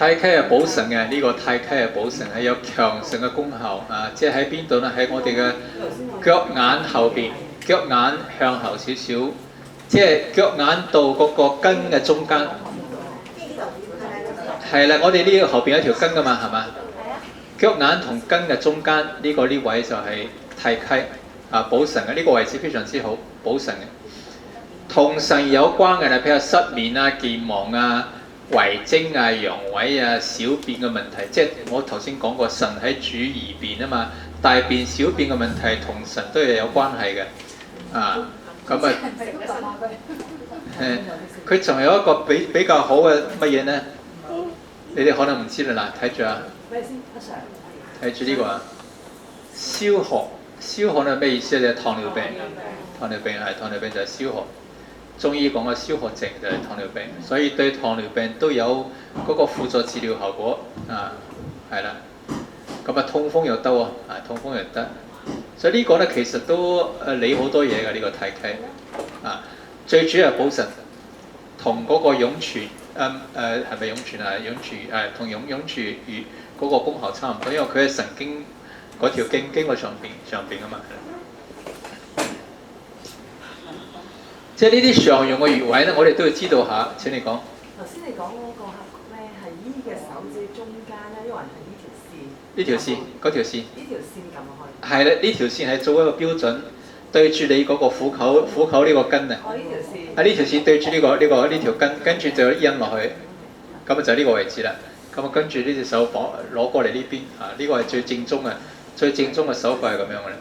太溪係補腎嘅，呢個太溪係補腎，係有強腎嘅功效啊！即係喺邊度呢？喺我哋嘅腳眼後邊，腳眼向後少少，即係腳眼到嗰個筋嘅中間。係啦，我哋呢個後邊有條筋噶嘛，係嘛？腳眼同筋嘅中間呢個呢位就係太溪啊，補腎嘅呢個位置非常之好，補腎嘅。同腎有關嘅咧，譬如失眠啊、健忘啊、遺精啊、陽痿啊、小便嘅問題，即係我頭先講過，腎喺主二便啊嘛，大便、小便嘅問題同腎都係有關係嘅啊。咁啊，佢仲有一個比較好嘅乜嘢呢？你哋可能唔知啦，嗱，睇住啊，睇住呢個啊，消渴。消渴係咩意思咧？就係糖尿病。糖尿病就係消渴。中醫講嘅消渴症就係糖尿病，所以對糖尿病都有嗰個輔助治療效果啊，係啦。咁啊，痛風又得喎，痛風又得。所以呢個咧其實都理好多嘢㗎，呢個太溪啊，最主要係補腎，同嗰個湧泉係咪湧泉啊？湧泉同湧泉魚嗰個功效差唔多，因為佢係神經嗰條經過上邊啊嘛。即係呢啲常用嘅穴位咧，我哋都要知道下。請你講。頭先你講嗰個咧係依嘅手指中間咧，因為係呢條線。呢條線，嗰條線。呢條線撳落去。係啦，呢條線係做一個標準，對住你嗰個虎口呢個筋啊。哦，呢條線。呢條線對住呢條筋，跟住就印落去，咁啊就呢個位置啦。咁啊跟住呢隻手攞過嚟呢邊啊，呢個係最正宗嘅手法係咁樣嘅啦。